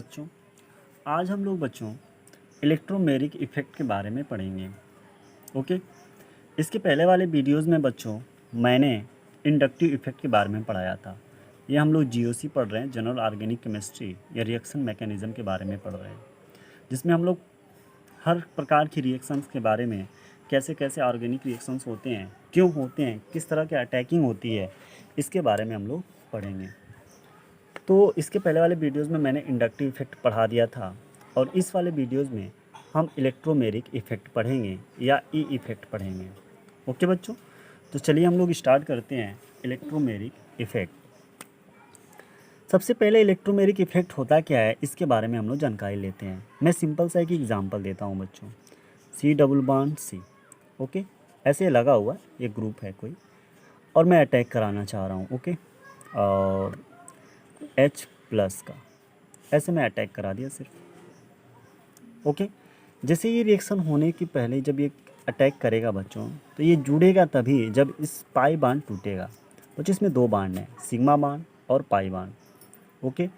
बच्चों, आज हम लोग बच्चों इलेक्ट्रोमेरिक इफ़ेक्ट के बारे में पढ़ेंगे। ओके। इसके पहले वाले वीडियोस में बच्चों मैंने इंडक्टिव इफ़ेक्ट के बारे में पढ़ाया था। ये हम लोग जीओसी पढ़ रहे हैं, जनरल ऑर्गेनिक केमिस्ट्री या रिएक्शन मैकेनिज़्म के बारे में पढ़ रहे हैं, जिसमें हम लोग हर प्रकार की रिएक्शंस के बारे में कैसे कैसे ऑर्गेनिक रिएक्शंस होते हैं, क्यों होते हैं, किस तरह की अटैकिंग होती है, इसके बारे में हम लोग पढ़ेंगे। तो इसके पहले वाले वीडियोस में मैंने इंडक्टिव इफ़ेक्ट पढ़ा दिया था और इस वाले वीडियोस में हम इलेक्ट्रोमेरिक इफ़ेक्ट पढ़ेंगे या ई इफ़ेक्ट पढ़ेंगे। ओके बच्चों, तो चलिए हम लोग स्टार्ट करते हैं इलेक्ट्रोमेरिक इफ़ेक्ट। सबसे पहले इलेक्ट्रोमेरिक इफ़ेक्ट होता क्या है, इसके बारे में हम लोग जानकारी लेते हैं। मैं सिंपल सा एक एग्जांपल देता हूँ बच्चों। C double bond C, okay, ऐसे लगा हुआ है, ये ग्रुप है कोई, और मैं अटैक कराना चाह रहा हूँ। ओके, और H प्लस का ऐसे मैं अटैक करा दिया सिर्फ। ओके, जैसे ये रिएक्शन होने की पहले जब ये अटैक करेगा बच्चों, तो ये जुड़ेगा तभी जब इस पाई बांड टूटेगा। बच्चों इसमें दो बांड हैं, सिग्मा बांड और पाई बांड। ओके,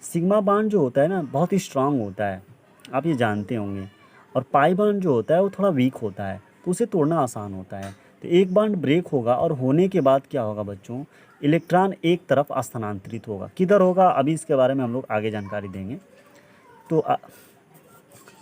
सिग्मा बांड जो होता है ना बहुत ही स्ट्रांग होता है, आप ये जानते होंगे, और पाई बांड जो होता है वो थोड़ा वीक होता है, तो उसे तोड़ना आसान होता है। तो एक बांड ब्रेक होगा और होने के बाद क्या होगा बच्चों, इलेक्ट्रॉन एक तरफ स्थानांतरित होगा। किधर होगा अभी इसके बारे में हम लोग आगे जानकारी देंगे।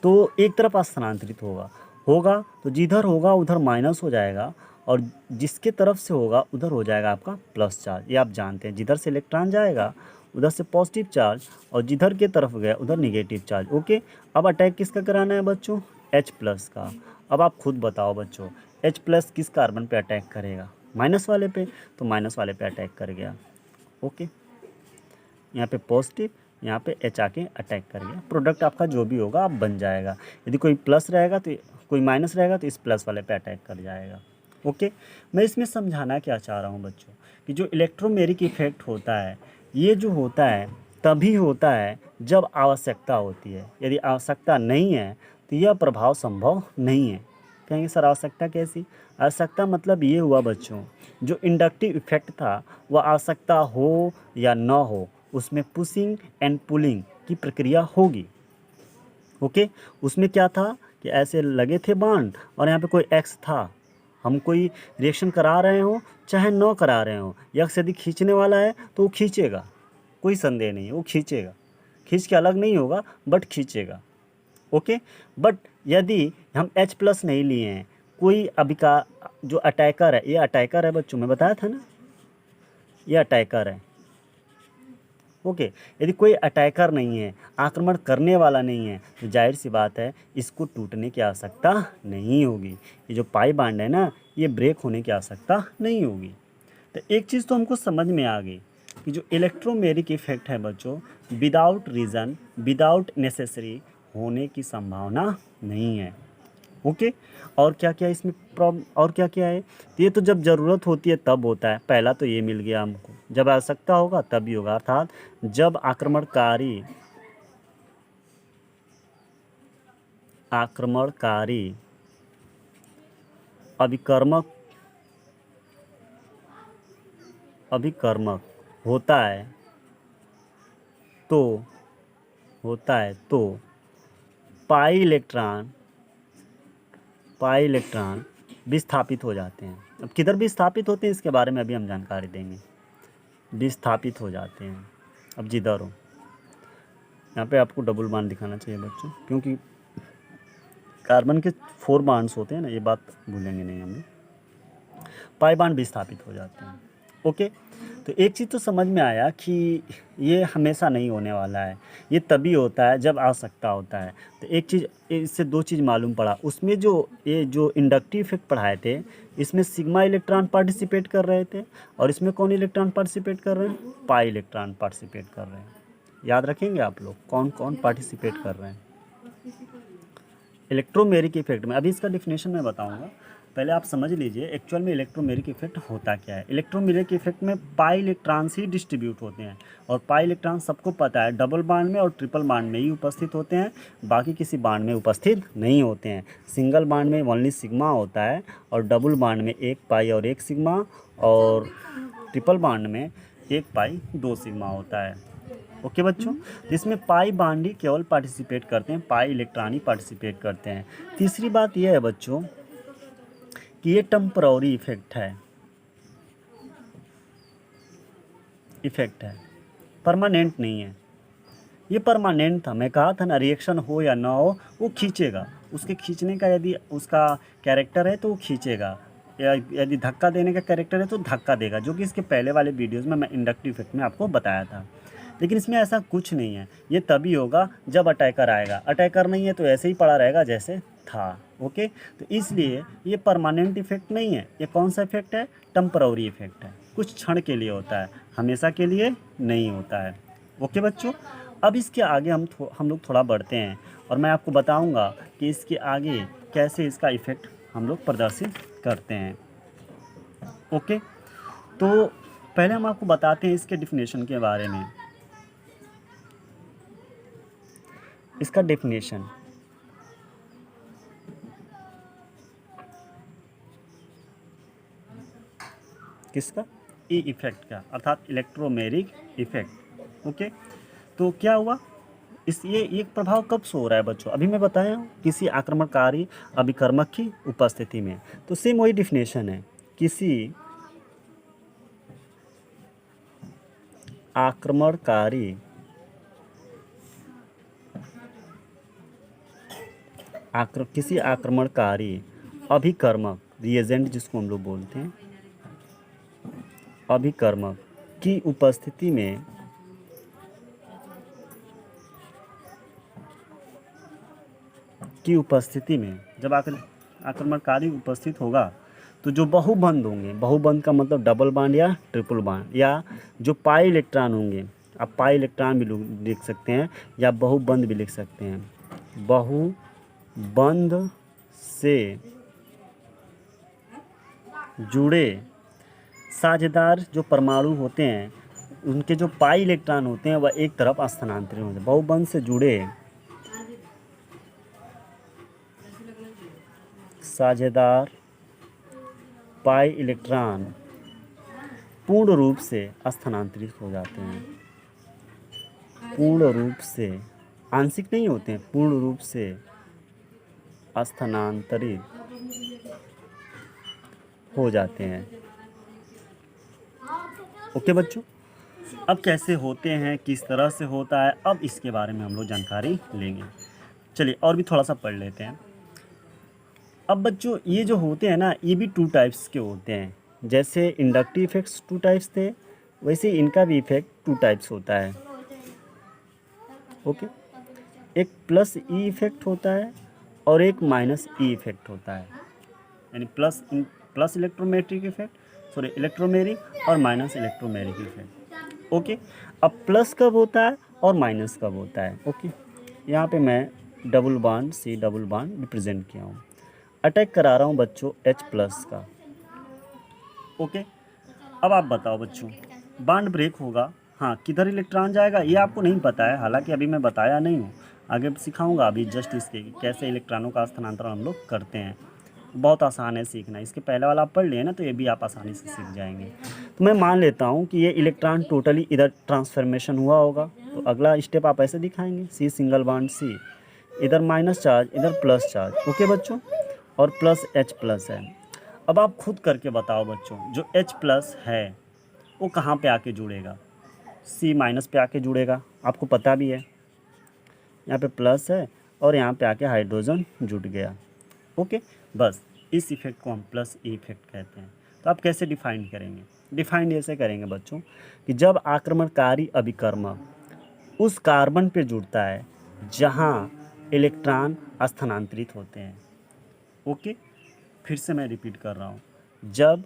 तो एक तरफ स्थानांतरित होगा होगा तो जिधर होगा उधर माइनस हो जाएगा, और जिसके तरफ से होगा उधर हो जाएगा आपका प्लस चार्ज। ये आप जानते हैं, जिधर से इलेक्ट्रॉन जाएगा उधर से पॉजिटिव चार्ज, और जिधर के तरफ गया उधर निगेटिव चार्ज। ओके, अब अटैक किसका कराना है बच्चों, H प्लस का। अब आप खुद बताओ बच्चों, H प्लस किस कार्बन पे अटैक करेगा, माइनस वाले पे, तो माइनस वाले पे अटैक कर गया। ओके, यहाँ पे पॉजिटिव, यहाँ पे H आके अटैक कर गया। प्रोडक्ट आपका जो भी होगा आप बन जाएगा। यदि कोई प्लस रहेगा तो कोई माइनस रहेगा तो इस प्लस वाले पे अटैक कर जाएगा। ओके, मैं इसमें समझाना क्या चाह रहा हूँ बच्चों कि जो इलेक्ट्रोमेरिक इफ़ेक्ट होता है, ये जो होता है तभी होता है जब आवश्यकता होती है। यदि आवश्यकता नहीं है तो यह प्रभाव संभव नहीं है। कहेंगे सर आवश्यकता कैसी? आवश्यकता मतलब ये हुआ बच्चों, जो इंडक्टिव इफ़ेक्ट था वह आवश्यकता हो या ना हो, उसमें पुशिंग एंड पुलिंग की प्रक्रिया होगी। ओके, उसमें क्या था कि ऐसे लगे थे बांड और यहाँ पे कोई एक्स था, हम कोई रिएक्शन करा रहे हो चाहे न करा रहे हो, यक्स यदि खींचने वाला है तो वो खींचेगा, कोई संदेह नहीं है, वो खींचेगा, खींच के अलग नहीं होगा बट खींचेगा। ओके, बट यदि हम H प्लस नहीं लिए हैं, कोई अभी का जो अटैकर है, ये अटैकर है बच्चों, मैं बताया था ना, ये अटैकर है। ओके, यदि कोई अटैकर नहीं है, आक्रमण करने वाला नहीं है, तो जाहिर सी बात है इसको टूटने की आवश्यकता नहीं होगी। ये जो पाई बांड है ना, ये ब्रेक होने की आवश्यकता नहीं होगी। तो एक चीज़ तो हमको समझ में आ गई कि जो इलेक्ट्रोमेरिक इफ़ेक्ट है बच्चों, विदाउट रीज़न, विदाउट नेसेसरी होने की संभावना नहीं है। ओके, और क्या क्या इसमें प्रॉब्लम, और क्या क्या है, तो ये तो जब ज़रूरत होती है तब होता है। पहला तो ये मिल गया हमको, जब आवश्यकता होगा तभी होगा, अर्थात जब आक्रमणकारी अभिकर्मक अभिकर्मक तो होता है तो पाई इलेक्ट्रॉन विस्थापित हो जाते हैं। अब किधर विस्थापित होते हैं इसके बारे में अभी हम जानकारी देंगे। विस्थापित हो जाते हैं, अब जिधर हो, यहाँ पे आपको डबल बांड दिखाना चाहिए बच्चों, क्योंकि कार्बन के 4 बांड्स होते हैं ना, ये बात भूलेंगे नहीं हम लोग। पाई बांड विस्थापित हो जाते हैं। ओके, तो एक चीज़ तो समझ में आया कि ये हमेशा नहीं होने वाला है, ये तभी होता है जब आवश्यकता होता है। तो एक चीज़, इससे दो चीज़ मालूम पड़ा, उसमें जो इंडक्टिव इफेक्ट पढ़ाए थे, इसमें सिग्मा इलेक्ट्रॉन पार्टिसिपेट कर रहे थे, और इसमें कौन इलेक्ट्रॉन पार्टिसिपेट कर रहे हैं, पाई इलेक्ट्रॉन पार्टिसिपेट कर रहे हैं। याद रखेंगे आप लोग कौन कौन पार्टिसिपेट कर रहे हैं इलेक्ट्रोमेरिक इफेक्ट में। अभी इसका डिफिनेशन मैं बताऊंगा, पहले आप समझ लीजिए एक्चुअल में इलेक्ट्रोमेरिक इफेक्ट होता क्या है। इलेक्ट्रोमेरिक इफेक्ट में पाई इलेक्ट्रॉन्स ही डिस्ट्रीब्यूट होते हैं, और पाई इलेक्ट्रॉन सबको पता है डबल बांड में और ट्रिपल बांड में ही उपस्थित होते हैं, बाकी किसी बांड में उपस्थित नहीं होते हैं। सिंगल बांड में ओनली सिग्मा होता है, और डबल बांड में एक पाई और एक सिग्मा, और ट्रिपल बांड में एक पाई 2 सिग्मा होता है। ओके बच्चों, तो इसमें पाई बॉन्ड ही केवल पार्टिसिपेट करते हैं, पाई इलेक्ट्रॉन ही पार्टिसिपेट करते हैं। तीसरी बात यह है बच्चों कि ये टेम्पररी इफेक्ट है, परमानेंट नहीं है। ये परमानेंट था, मैं कहा था ना, रिएक्शन हो या ना हो वो खींचेगा, उसके खींचने का यदि उसका कैरेक्टर है तो वो खींचेगा, या यदि धक्का देने का कैरेक्टर है तो धक्का देगा, जो कि इसके पहले वाले वीडियोस में मैं इंडक्टिव इफेक्ट में आपको बताया था। लेकिन इसमें ऐसा कुछ नहीं है, ये तभी होगा जब अटैकर आएगा, अटैकर नहीं है तो ऐसे ही पड़ा रहेगा जैसे था। ओके, तो इसलिए ये परमानेंट इफेक्ट नहीं है। ये कौन सा इफेक्ट है? टेम्पररी इफेक्ट है, कुछ क्षण के लिए होता है, हमेशा के लिए नहीं होता है। ओके बच्चों, अब इसके आगे हम लोग थोड़ा बढ़ते हैं और मैं आपको बताऊंगा कि इसके आगे कैसे इसका इफ़ेक्ट हम लोग प्रदर्शित करते हैं। ओके, तो पहले हम आपको बताते हैं इसके डेफिनेशन के बारे में। इसका डेफिनेशन किसका? ई इफेक्ट का, अर्थात इलेक्ट्रोमेरिक इफेक्ट। ओके, तो क्या हुआ, इस ये एक प्रभाव कब से हो रहा है बच्चों? अभी मैं बताया हूँ, किसी आक्रमणकारी अभिकर्मक की उपस्थिति में। तो सेम वही डिफिनेशन है, किसी आक्रमणकारी किसी आक्रमणकारी अभिकर्मक, रिएजेंट जिसको हम लोग बोलते हैं, अभिकर्मक की उपस्थिति में जब आक्रमणकारी उपस्थित होगा तो जो बहुबंध होंगे, बहुबंध का मतलब डबल बॉन्ड या ट्रिपल बॉन्ड, या जो पाई इलेक्ट्रॉन होंगे, आप पाई इलेक्ट्रॉन भी लिख सकते हैं या बहुबंध भी लिख सकते हैं। बहुबंध से जुड़े साझेदार जो परमाणु होते हैं, उनके जो पाई इलेक्ट्रॉन होते हैं वह एक तरफ स्थानांतरित होते हैं। बहुबंध से जुड़े साझेदार पाई इलेक्ट्रॉन पूर्ण रूप से स्थानांतरित हो जाते हैं। पूर्ण रूप से, आंशिक नहीं होते हैं, पूर्ण रूप से स्थानांतरित हो जाते हैं। ओके बच्चों, अब कैसे होते हैं, किस तरह से होता है, अब इसके बारे में हम लोग जानकारी लेंगे। चलिए और भी थोड़ा सा पढ़ लेते हैं। अब बच्चों ये जो होते हैं ना, ये भी टू टाइप्स के होते हैं। जैसे इंडक्टिव इफेक्ट्स टू टाइप्स थे, वैसे इनका भी इफेक्ट टू टाइप्स होता है। ओके, एक प्लस ई इफेक्ट होता है और एक माइनस ई इफेक्ट होता है, यानी plus electrometric effect, sorry electromeric, और माइनस इलेक्ट्रोमेरिक इफेक्ट। ओके, अब प्लस कब होता है और माइनस कब होता है? ओके, यहाँ पे मैं double bond C double bond represent किया हूँ, अटैक करा रहा हूँ बच्चों H प्लस का। ओके, अब आप बताओ बच्चों, बॉन्ड ब्रेक होगा, हाँ, किधर इलेक्ट्रॉन जाएगा ये आपको नहीं पता है, हालांकि अभी मैं बताया नहीं हूँ, आगे सिखाऊंगा अभी जस्ट इसके कैसे इलेक्ट्रॉनों का स्थानांतरण हम लोग करते हैं। बहुत आसान है सीखना, इसके पहले वाला आप पढ़ लिए ना, तो ये भी आप आसानी से सीख जाएंगे। तो मैं मान लेता हूँ कि ये इलेक्ट्रॉन टोटली इधर ट्रांसफॉर्मेशन हुआ होगा, तो अगला स्टेप आप ऐसे दिखाएंगे, सी सिंगल बॉन्ड सी, इधर माइनस चार्ज इधर प्लस चार्ज। ओके बच्चों, और प्लस H प्लस है। अब आप खुद करके बताओ बच्चों, जो H प्लस है वो कहाँ पे आके जुड़ेगा? C माइनस पे आके जुड़ेगा, आपको पता भी है, यहाँ पे प्लस है और यहाँ पे आके हाइड्रोजन जुड़ गया। ओके, बस इस इफेक्ट को हम प्लस ई इफेक्ट कहते हैं। तो आप कैसे डिफाइन करेंगे? डिफाइन ऐसे करेंगे बच्चों कि जब आक्रमणकारी अभिकर्मक उस कार्बन पे जुड़ता है जहाँ इलेक्ट्रॉन स्थानांतरित होते हैं। ओके, फिर से मैं रिपीट कर रहा हूँ, जब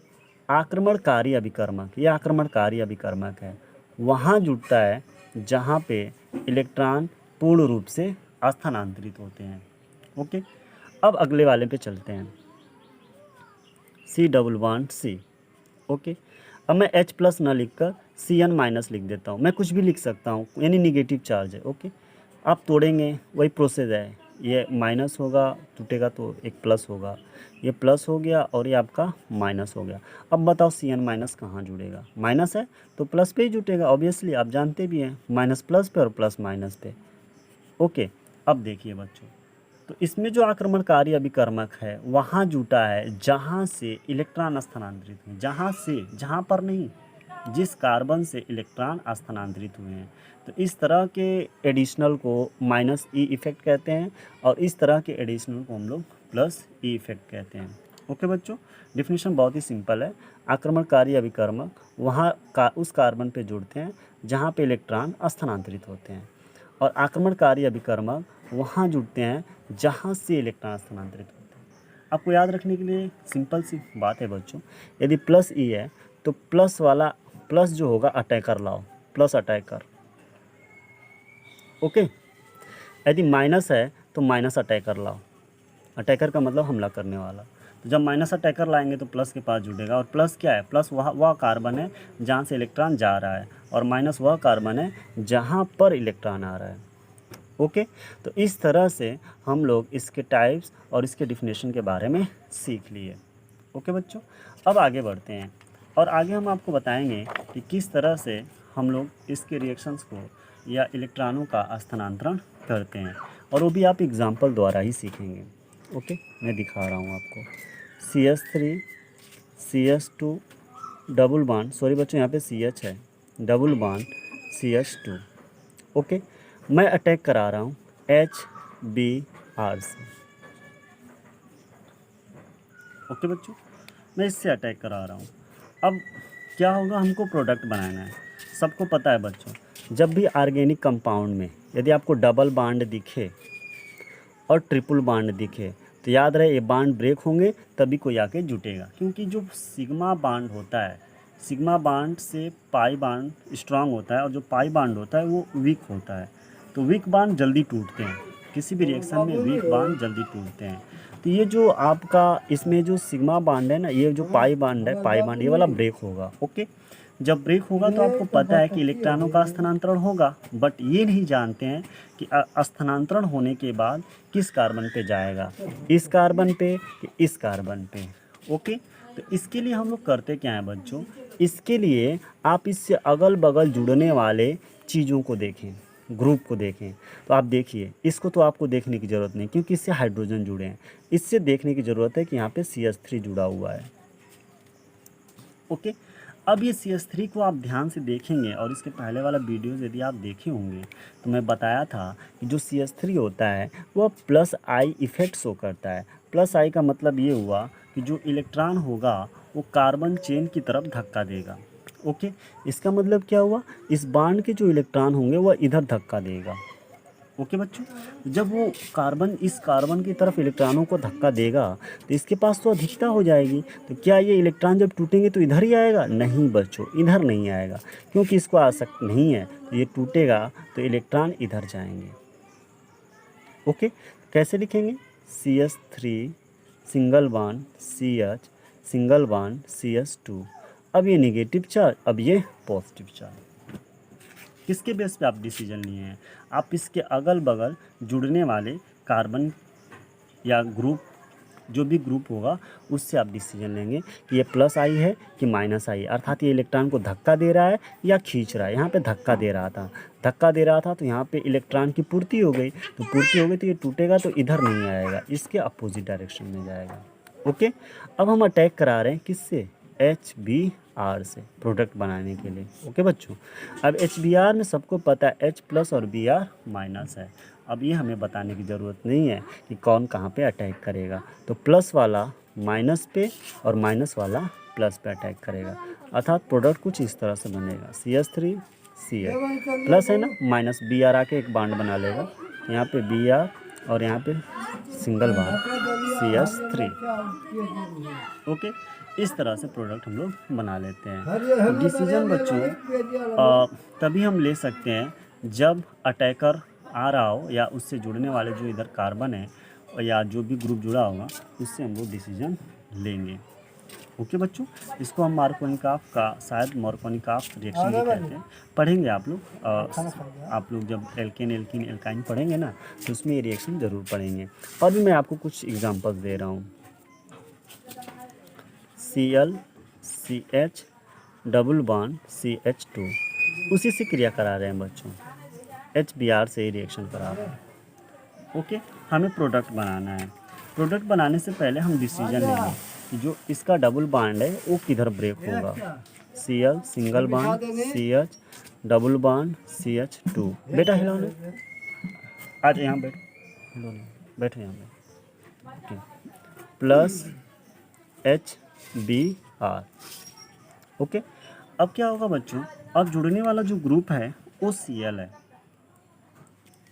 आक्रमणकारी अभिकर्मक, ये आक्रमणकारी अभिकर्मक है, वहाँ जुड़ता है जहाँ पे इलेक्ट्रॉन पूर्ण रूप से स्थानांतरित होते हैं। ओके, अब अगले वाले पे चलते हैं, C double bond C. Okay, अब मैं H प्लस ना लिखकर Cn माइनस लिख देता हूँ, मैं कुछ भी लिख सकता हूँ, यानी निगेटिव चार्ज है। ओके, आप तोड़ेंगे वही प्रोसेस है, ये माइनस होगा, टूटेगा तो एक प्लस होगा, ये प्लस हो गया और ये आपका माइनस हो गया। अब बताओ Cn माइनस कहाँ जुड़ेगा, माइनस है तो प्लस पे ही जुटेगा ऑब्वियसली, आप जानते भी हैं माइनस प्लस पे और प्लस माइनस पे। ओके, अब देखिए बच्चों, तो इसमें जो आक्रमणकारी अभिकर्मक है वहाँ जुटा है जहाँ से इलेक्ट्रॉन स्थानांतरित हुए, जहाँ से, जहाँ पर नहीं, जिस कार्बन से इलेक्ट्रॉन स्थानांतरित हुए हैं। तो इस तरह के एडिशनल को माइनस ई इफेक्ट कहते हैं और इस तरह के एडिशनल को हम लोग प्लस ई इफेक्ट कहते हैं। ओके बच्चों, डिफिनीशन बहुत ही सिंपल है। आक्रमणकारी अभिकर्मक वहाँ का उस कार्बन पे जुड़ते हैं जहाँ पे इलेक्ट्रॉन स्थानांतरित होते हैं, और आक्रमणकारी अभिकर्मक वहाँ जुड़ते हैं जहाँ से इलेक्ट्रॉन स्थानांतरित होते हैं। आपको याद रखने के लिए सिंपल सी बात है बच्चों, यदि प्लस ई है तो प्लस वाला, प्लस जो होगा अटैकर लाओ, प्लस अटैकर। ओके, यदि माइनस है तो माइनस अटैकर लाओ, अटैकर का मतलब हमला करने वाला। तो जब माइनस अटैकर लाएंगे तो प्लस के पास जुड़ेगा, और प्लस क्या है, प्लस वह कार्बन है जहाँ से इलेक्ट्रॉन जा रहा है, और माइनस वह कार्बन है जहाँ पर इलेक्ट्रॉन आ रहा है। ओके, तो इस तरह से हम लोग इसके टाइप्स और इसके डिफिनेशन के बारे में सीख लिए। ओके बच्चों, अब आगे बढ़ते हैं और आगे हम आपको बताएंगे कि किस तरह से हम लोग इसके रिएक्शंस को या इलेक्ट्रॉनों का स्थानांतरण करते हैं, और वो भी आप एग्जाम्पल द्वारा ही सीखेंगे। ओके, मैं दिखा रहा हूँ आपको। CH3 CH2 double bond, sorry बच्चों यहाँ पे CH है, डबल बॉन्ड CH2। ओके, मैं अटैक करा रहा हूँ HBr से। ओके बच्चों, मैं इससे अटैक करा रहा हूँ। अब क्या होगा, हमको प्रोडक्ट बनाना है। सबको पता है बच्चों, जब भी ऑर्गेनिक कंपाउंड में यदि आपको डबल बॉन्ड दिखे और ट्रिपल बॉन्ड दिखे तो याद रहे ये बॉन्ड ब्रेक होंगे तभी कोई आके जुटेगा, क्योंकि जो सिग्मा बॉन्ड होता है, सिग्मा बॉन्ड से पाई बॉन्ड स्ट्रांग होता है और जो पाई बॉन्ड होता है वो वीक होता है। तो वीक बॉन्ड जल्दी टूटते हैं, किसी भी रिएक्शन में वीक बॉन्ड जल्दी टूटते हैं। तो ये जो आपका इसमें जो सिग्मा बॉन्ड है ना, ये जो पाई बॉन्ड है, पाई बॉन्ड ये वाला ब्रेक होगा। ओके, जब ब्रेक होगा तो आपको पता है कि इलेक्ट्रॉनों का स्थानांतरण होगा, बट ये नहीं जानते हैं कि स्थानांतरण होने के बाद किस कार्बन पे जाएगा, इस कार्बन पे कि इस कार्बन पे। ओके, तो इसके लिए हम लोग करते क्या हैं बच्चों, इसके लिए आप इससे अगल बगल जुड़ने वाले चीज़ों को देखें, ग्रुप को देखें। तो आप देखिए, इसको तो आपको देखने की ज़रूरत नहीं क्योंकि इससे हाइड्रोजन जुड़े हैं, इससे देखने की ज़रूरत है कि यहाँ पे CH3 जुड़ा हुआ है। ओके, अब ये CH3 को आप ध्यान से देखेंगे और इसके पहले वाला वीडियोस यदि आप देखे होंगे तो मैं बताया था कि जो CH3 होता है वह प्लस आई इफेक्ट शो करता है। प्लस आई का मतलब ये हुआ कि जो इलेक्ट्रॉन होगा वो कार्बन चेन की तरफ धक्का देगा। ओके, इसका मतलब क्या हुआ, इस बॉन्ड के जो इलेक्ट्रॉन होंगे वह इधर धक्का देगा। ओके बच्चों, जब वो कार्बन इस कार्बन की तरफ इलेक्ट्रॉनों को धक्का देगा तो इसके पास तो अधिकता हो जाएगी। तो क्या ये इलेक्ट्रॉन जब टूटेंगे तो इधर ही आएगा? नहीं बच्चों, इधर नहीं आएगा, क्योंकि इसको आसक्ति नहीं है। तो ये टूटेगा तो इलेक्ट्रॉन इधर जाएंगे। ओके, कैसे लिखेंगे, CH3 single bond CH single bond CH2। अब ये नेगेटिव चार्ज, अब ये पॉजिटिव चार्ज। किसके बेस पे आप डिसीजन लिए हैं, आप इसके अगल बगल जुड़ने वाले कार्बन या ग्रुप, जो भी ग्रुप होगा उससे आप डिसीजन लेंगे कि ये प्लस आई है कि माइनस आई, अर्थात ये इलेक्ट्रॉन को धक्का दे रहा है या खींच रहा है। यहाँ पे धक्का दे रहा था, धक्का दे रहा था तो यहाँ पे इलेक्ट्रॉन की पूर्ति हो गई, तो पूर्ति हो गई तो ये टूटेगा तो इधर नहीं आएगा, इसके अपोजिट डायरेक्शन में जाएगा। ओके, अब हम अटैक करा रहे हैं किससे, HBr से, प्रोडक्ट बनाने के लिए। ओके बच्चों, अब HBr में सबको पता है H प्लस और Br माइनस है। अब ये हमें बताने की ज़रूरत नहीं है कि कौन कहाँ पे अटैक करेगा। तो प्लस वाला माइनस पे और माइनस वाला प्लस पे अटैक करेगा, अर्थात प्रोडक्ट कुछ इस तरह से बनेगा, CH3 CH प्लस है ना, माइनस Br आके एक बॉन्ड बना लेगा, यहाँ पे Br और यहाँ पे सिंगल बॉन्ड CH3। ओके, इस तरह से प्रोडक्ट हम लोग बना लेते हैं। डिसीजन बच्चों तभी हम ले सकते हैं जब अटैकर आ रहा हो या उससे जुड़ने वाले जो इधर कार्बन है या जो भी ग्रुप जुड़ा होगा उससे हम लोग डिसीजन लेंगे। ओके बच्चों, इसको हम मार्कोनिकॉफ का शायद मार्कोनिकॉफ रिएक्शन भी कहते हैं। पढ़ेंगे आप लोग जब एल्केन एल्कीन एल्काइन पढ़ेंगे ना, तो उसमें ये रिएक्शन ज़रूर पढ़ेंगे। और भी मैं आपको कुछ एग्जांपल्स दे रहा हूँ। ClCH डबल बॉन्ड CH2 उसी से क्रिया करा रहे हैं बच्चों, HBr से ही रिएक्शन करा रहे हैं। ओके, हमें प्रोडक्ट बनाना है। प्रोडक्ट बनाने से पहले हम डिसीजन लेंगे कि जो इसका डबल बॉन्ड है वो किधर ब्रेक होगा। Cl single bond CH double bond CH2। बेटा हिलाओ ना, आज यहाँ बैठ, हिलो नहीं, बैठो यहाँ पे। Okay, plus HBr। ओके, अब क्या होगा बच्चों, अब जुड़ने वाला जो ग्रुप है वो Cl है।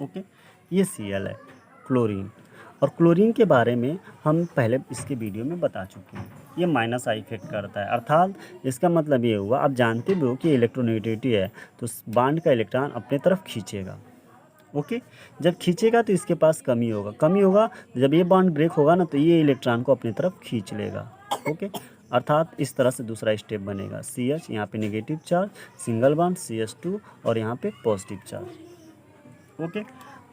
ओके, ये Cl है, क्लोरीन। और क्लोरीन के बारे में हम पहले इसके वीडियो में बता चुके हैं। ये माइनस आई इफेक्ट करता है, अर्थात इसका मतलब ये हुआ, आप जानते भी हो कि इलेक्ट्रोनेगेटिविटी है तो बांड का इलेक्ट्रॉन अपने तरफ खींचेगा। ओके, जब खींचेगा तो इसके पास कमी होगा, जब ये बॉन्ड ब्रेक होगा ना तो ये इलेक्ट्रॉन को अपनी तरफ खींच लेगा। ओके, अर्थात इस तरह से दूसरा स्टेप बनेगा। CH यहाँ पे negative charge, single bond CH2 और यहाँ पे पॉजिटिव चार्ज। ओके,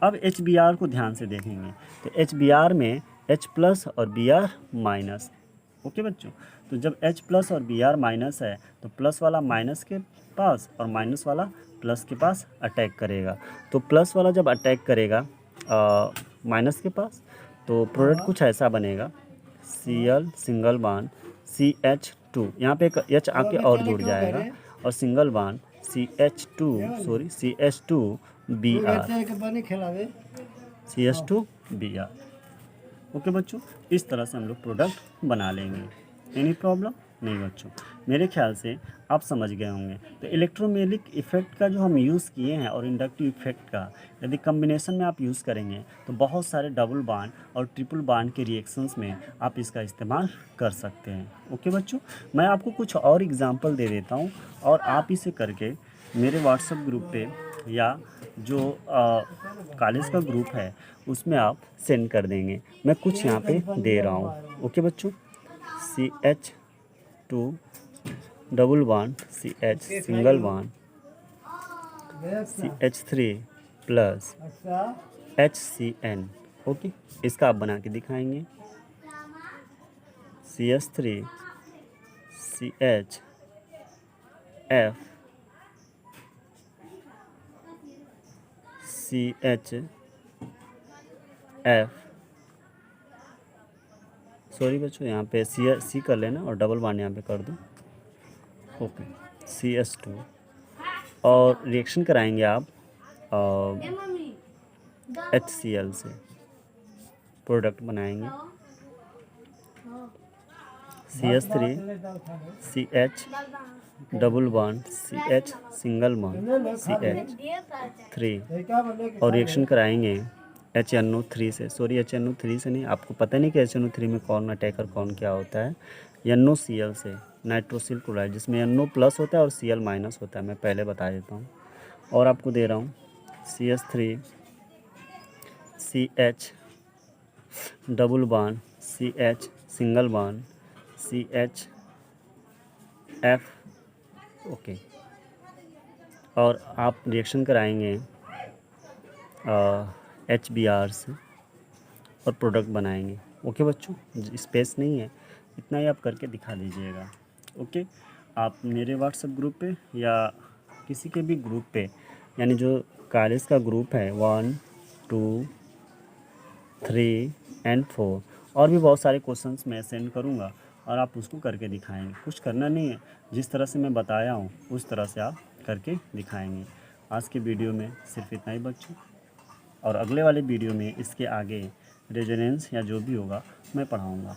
अब HBr को ध्यान से देखेंगे तो HBr में H प्लस और Br माइनस। ओके बच्चों, तो जब H प्लस और Br माइनस है तो प्लस वाला माइनस के पास और माइनस वाला प्लस के पास अटैक करेगा। तो प्लस वाला जब अटैक करेगा माइनस के पास तो प्रोडक्ट कुछ ऐसा बनेगा, Cl सिंगल बॉन्ड CH2, यहाँ पे एक H आके और जुड़ जाएगा और सिंगल बॉन्ड CH2Br। ओके बच्चों, इस तरह से हम लोग प्रोडक्ट बना लेंगे। एनी प्रॉब्लम नहीं बच्चों, मेरे ख्याल से आप समझ गए होंगे। तो इलेक्ट्रोमेलिक इफ़ेक्ट का जो हम यूज़ किए हैं और इंडक्टिव इफ़ेक्ट का यदि कम्बिनेशन में आप यूज़ करेंगे तो बहुत सारे डबल बॉन्ड और ट्रिपल बॉन्ड के रिएक्शंस में आप इसका इस्तेमाल कर सकते हैं। ओके बच्चों, मैं आपको कुछ और एग्जांपल दे देता हूँ और आप इसे करके मेरे व्हाट्सएप ग्रुप पे या जो कॉलेज का ग्रुप है उसमें आप सेंड कर देंगे। मैं कुछ यहाँ पे दे रहा हूँ। ओके बच्चों, CH2 double bond CH single bond CH3 plus HCN। Okay, इसका आप बना के दिखाएंगे। CH3 CH F CH F, sorry बच्चों यहाँ पे C कर लेना और डबल बॉन्ड यहाँ पे कर दो। ओके, CH2 और रिएक्शन कराएंगे आप HCl से, प्रोडक्ट बनाएंगे CH3 CH double bond CH single bond CH3 और रिएक्शन कराएंगे HNO3 से, सॉरी HNO3 से नहीं, आपको पता नहीं कि HNO3 में कौन अटैकर कौन क्या होता है। NOCl से, नाइट्रोसिल क्लोराइड, जिसमें NO प्लस होता है और Cl माइनस होता है, मैं पहले बता देता हूँ और आपको दे रहा हूँ। CH3 CH double bond CH single bond CH F। Okay, और आप रिएक्शन कराएंगे HBr से और प्रोडक्ट बनाएंगे। ओके बच्चों, स्पेस नहीं है, इतना ही आप करके दिखा दीजिएगा। ओके, आप मेरे व्हाट्सएप ग्रुप पे या किसी के भी ग्रुप पे, यानी जो कॉलेज का ग्रुप है 1 2 3 एंड 4, और भी बहुत सारे क्वेश्चंस मैं सेंड करूँगा और आप उसको करके दिखाएंगे। कुछ करना नहीं है, जिस तरह से मैं बताया हूँ उस तरह से आप करके दिखाएंगे। आज के वीडियो में सिर्फ इतना ही बच्चों, और अगले वाले वीडियो में इसके आगे रेजोनेंस या जो भी होगा मैं पढ़ाऊँगा।